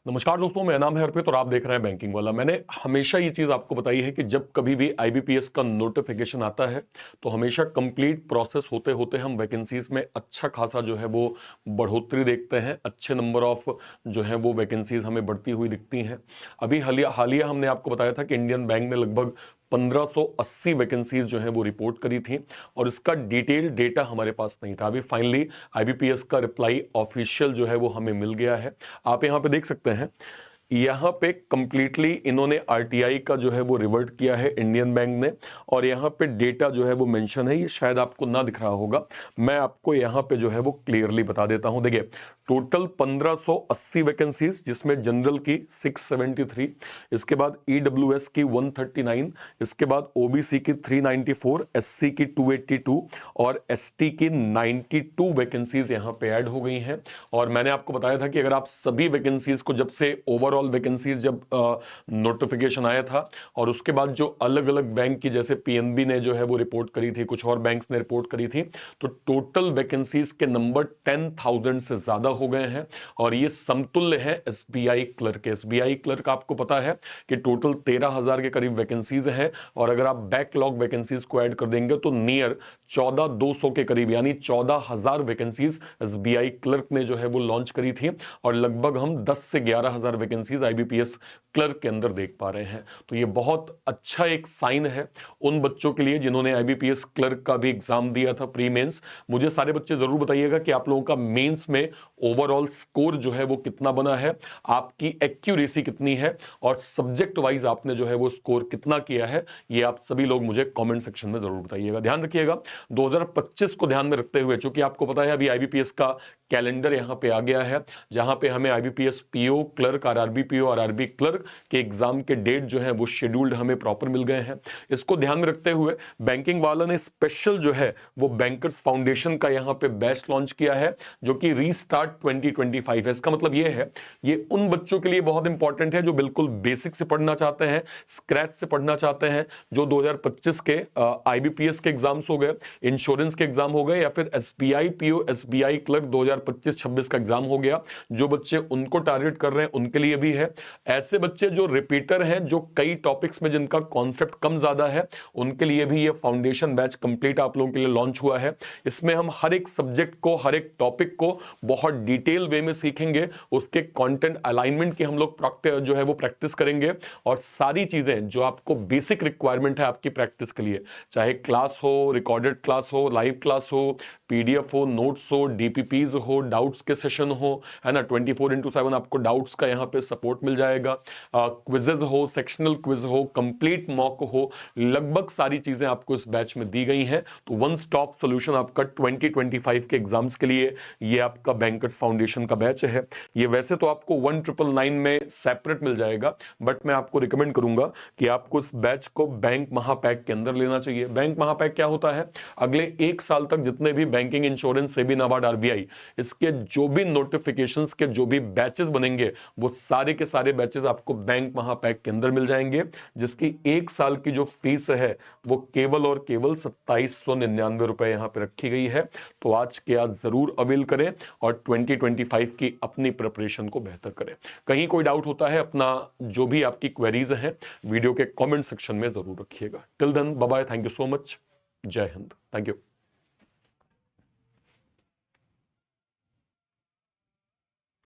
नमस्कार दोस्तों, मेरा नाम है अर्पित और आप देख रहे हैं बैंकिंग वाला। मैंने हमेशा ये चीज़ आपको बताई है कि जब कभी भी आईबीपीएस का नोटिफिकेशन आता है तो हमेशा कंप्लीट प्रोसेस होते होते हम वैकेंसीज में अच्छा खासा जो है वो बढ़ोतरी देखते हैं। अच्छे नंबर ऑफ जो है वो वैकेंसीज हमें बढ़ती हुई दिखती हैं। अभी हालिया हमने आपको बताया था कि इंडियन बैंक ने लगभग 1580 वैकेंसीज जो है वो रिपोर्ट करी थी और इसका डिटेल डेटा हमारे पास नहीं था। अभी फाइनली आईबीपीएस का रिप्लाई ऑफिशियल जो है वो हमें मिल गया है। आप यहां पे देख सकते हैं, यहाँ पे कंप्लीटली इन्होंने आरटीआई का जो है वो रिवर्ट किया है इंडियन बैंक ने, और यहाँ पे डेटा जो है वो मेंशन है। ये शायद आपको ना दिख रहा होगा, मैं आपको यहाँ पे जो है वो क्लियरली बता देता हूँ। देखिए, टोटल 1580 वैकेंसीज, जिसमें जनरल की 673, इसके बाद ईडब्ल्यूएस की 139, इसके बाद ओबीसी की 394, एससी की 282 और एसटी की 92 वैकेंसीज यहाँ पे ऐड हो गई हैं। और मैंने आपको बताया था कि अगर आप सभी वैकेंसीज को, जब से ओवरऑल वैकेंसीज जब नोटिफिकेशन आया था और उसके बाद जो अलग अलग बैंक की, जैसे पीएनबी ने जो है वो रिपोर्ट करी थी, कुछ और बैंक्स ने रिपोर्ट करी थी, तो टोटल वैकेंसीज के नंबर 10,000 से ज्यादा हो गए हैं। और ये समतुल्य है एसबीआई क्लर्क के। एसबीआई क्लर्क आपको पता है कि टोटल 13,000 के करीब वैकेंसीज है, और अगर आप बैकलॉग वैकेंसीज को ऐड कर देंगे तो नियर 14,200 के करीब, यानी 14,000 वैकेंसीज एसबीआई क्लर्क ने जो है वो लॉन्च करी थी। और लगभग हम 10 से 11,000 वैकेंसीज आईबीपीएस क्लर्क के अंदर देख पा रहे हैं। तो ये बहुत अच्छा एक साइन है उन बच्चों के लिए जिन्होंने आईबीपीएस क्लर्क का भी एग्जाम दिया था, प्री मेंस। मुझे सारे बच्चे जरूर बताइएगा कि आप लोगों का मेंस में ओवरऑल स्कोर जो है वो कितना बना है, आपकी एक्यूरेसी कितनी है, और सब्जेक्ट वाइज आपने जो है वो स्कोर कितना किया है। ये आप सभी लोग मुझे कमेंट सेक्शन में जरूर बताइएगा। ध्यान रखिएगा, 2025 को ध्यान में रखते हुए, चूंकि आपको पता है अभी आईबीपीएस का कैलेंडर यहां पे आ गया है, जहां पे हमें IBPS PO clerk, RRB PO और आरबी क्लर्क के एग्जाम के डेट जो है वो शेड्यूल्ड हमें प्रॉपर मिल गए हैं। इसको ध्यान में रखते हुए बैंकिंग वाला ने स्पेशल जो है वो बैंकर्स फाउंडेशन का यहां पे बैच लॉन्च किया है, जो कि रीस्टार्ट 2025 है। इसका मतलब ये है, ये उन बच्चों के लिए बहुत इंपॉर्टेंट है जो बिल्कुल बेसिक से पढ़ना चाहते हैं, स्क्रैच से पढ़ना चाहते हैं, जो 2025 के आईबीपीएस के एग्जाम्स हो गए, इंश्योरेंस के एग्जाम हो गए, या फिर एसबीआई पीओ, एसबीआई क्लर्क 2025-26 का एग्जाम हो गया, जो बच्चे उनको टारगेट कर रहे हैं उनके लिए भी है। ऐसे बच्चे जो रिपीटर हैं, जो कई टॉपिक्स में जिनका कॉन्सेप्ट कम ज्यादा है, उनके लिए भी ये फाउंडेशन बैच कंप्लीट आप लोगों के लिए लॉन्च हुआ है। इसमें हम हर एक सब्जेक्ट को, हर एक टॉपिक को बहुत डिटेल वे में सीखेंगे, उसके कंटेंट अलाइनमेंट की हम लोग जो है वो प्रैक्टिस करेंगे, और सारी चीजें जो आपको बेसिक रिक्वायरमेंट है आपकी प्रैक्टिस के लिए, चाहे क्लास हो, रिकॉर्डेड क्लास हो, लाइव क्लास हो, पीडीएफ हो, नोट्स हो, डीपीपीज हो, डाउट्स के सेशन हो, है ना, 24/7 आपको डाउट्स का यहाँ पे सपोर्ट मिल जाएगा, क्विजेज हो, सेक्शनल क्विज हो, कंप्लीट मॉक हो, लगभग सारी चीजें आपको इस बैच में दी गई हैं। तो वन स्टॉप सॉल्यूशन आपका 2025 के एग्जाम्स के लिए ये आपका बैंकर्स फाउंडेशन का बैच है। ये वैसे तो आपको 1999 में सेपरेट मिल जाएगा, बट मैं आपको रिकमेंड करूंगा कि आपको इस बैच को बैंक महापैक के अंदर लेना चाहिए। बैंक महापैक क्या होता है? अगले 1 साल तक जितने भी banking, insurance, SEBI, NABARD, RBI, इसके जो भी नोटिफिकेशंस के जो भी बैचेस बनेंगे, वो सारे के सारे बैचेस आपको बैंक महापैक के अंदर मिल जाएंगे, जिसकी 1 साल की जो फीस है वो केवल और केवल 2799 रुपए यहां पे रखी गई है। तो आज के आज जरूर अवेल करें और 2025 की अपनी प्रिपरेशन को बेहतर करें। कहीं कोई डाउट होता है, अपना जो भी आपकी क्वेरीज हैं वीडियो के कमेंट सेक्शन में जरूर रखिएगा। Till then, bye bye, thank you so much, जय हिंद, थैंक यू।